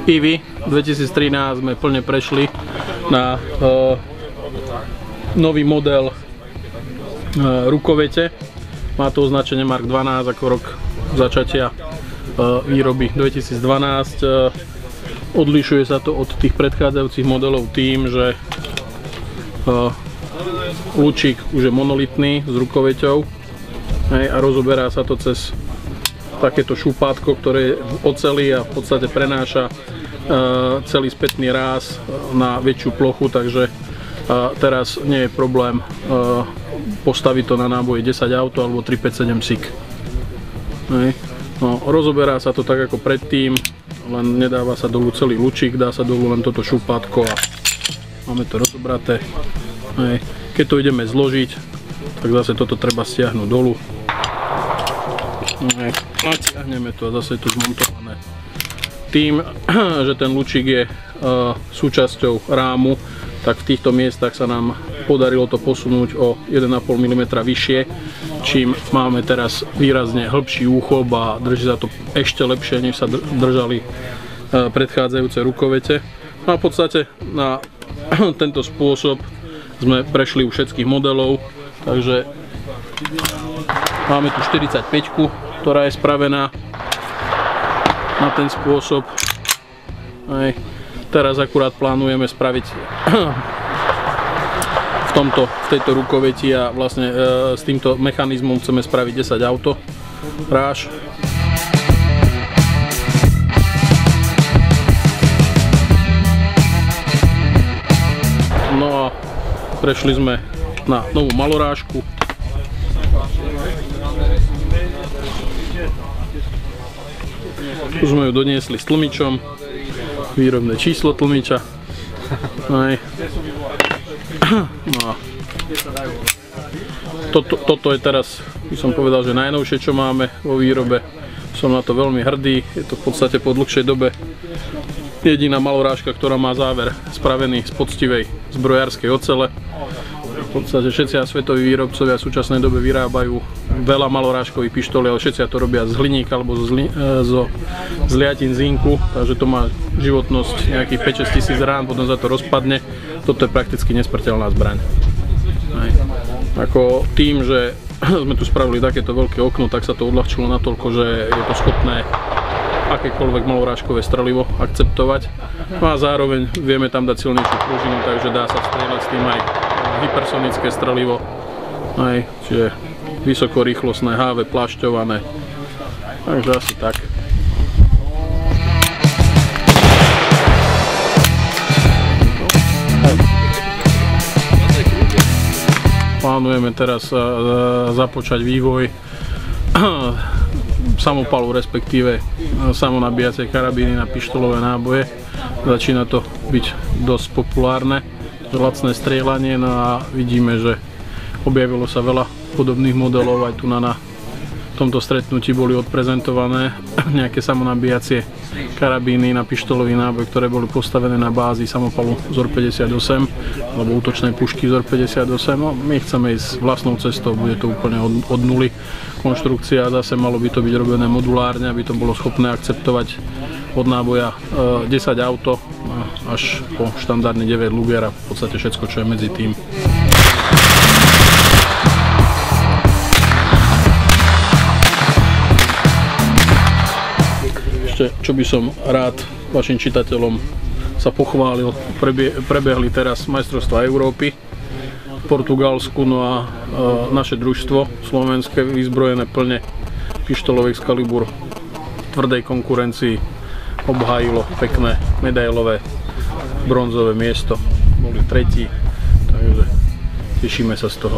Ivy 2013 sme plne prešli na nový model rukovete. Má to označenie Mark 12 ako rok začatia výroby 2012. Odlišuje sa to od tých predchádzajúcich modelov tým, že lúčik už je monolitný s rukoveťou a rozoberá sa to cez takéto šupátko, ktoré je v oceli a v podstate prenáša celý spätný ráz na väčšiu plochu, takže teraz nie je problém postaviť to na náboje 10 auto alebo 357 SIG. No, rozoberá sa to tak ako predtým, len nedáva sa dolu celý lúčik, dá sa dolu len toto šupátko a máme to rozobraté. Keď to ideme zložiť, tak zase toto treba stiahnuť dolu. Natiahneme to a zase je to zmontované. Tým, že ten lúčik je súčasťou rámu, tak v týchto miestach sa nám podarilo to posunúť o 1,5 mm vyššie, čím máme teraz výrazne hĺbší úchop a drží sa to ešte lepšie, než sa držali predchádzajúce rukovete. No a v podstate na tento spôsob sme prešli u všetkých modelov, takže máme tu 45-ku, ktorá je spravená na ten spôsob. Teraz akurát plánujeme spraviť v tejto rukoveti a vlastne s týmto mechanizmom chceme spraviť 10 auto ráž. No a prešli sme na novú malorážku. Tu sme ju doniesli s tlmičom, výrobné číslo tlmiča. No. Toto je teraz, by som povedal, že najnovšie, čo máme vo výrobe. Som na to veľmi hrdý, je to v podstate po dlhšej dobe jediná malorážka, ktorá má záver spravený z poctivej zbrojárskej ocele. V podstate všetci svetoví výrobcovia v súčasnej dobe vyrábajú veľa malorážkových pištolí, ale všetci to robia z hliníka alebo z liatín zinku, takže to má životnosť nejakých 5-6 tisíc rán, potom sa to rozpadne. Toto je prakticky nesmrteľná zbraň. Ako tým, že sme tu spravili takéto veľké okno, tak sa to odľahčilo natoľko, že je to schopné akékoľvek malorážkové strelivo akceptovať. No a zároveň vieme tam dať silnejšiu pružinu, takže dá sa strieľať s tým aj hypersonické strelivo, čiže vysokorýchlostné HV plášťované, takže asi tak. Plánujeme teraz započať vývoj samopalu, respektíve samonabíjacej karabíny na pištolové náboje. Začína to byť dosť populárne, lacné strieľanie, no a vidíme, že objavilo sa veľa podobných modelov, aj tu na tomto stretnutí boli odprezentované nejaké samonabíjacie karabíny na pištolový náboj, ktoré boli postavené na bázi samopalu ZOR 58 alebo útočnej pušky ZOR 58. No, my chceme ísť vlastnou cestou, bude to úplne od nuly konštrukcia, zase malo by to byť robené modulárne, aby to bolo schopné akceptovať od náboja 10 auto až po štandardne 9 Luger a v podstate všetko, čo je medzi tým. Ešte, čo by som rád vašim čitateľom sa pochválil, prebehli teraz majstrovstvá Európy v Portugalsku, no a naše družstvo slovenské vyzbrojené plne pištolových z kalibru v tvrdej konkurencii obhájilo pekné medailové bronzové miesto, boli tretí, takže tešíme sa z toho.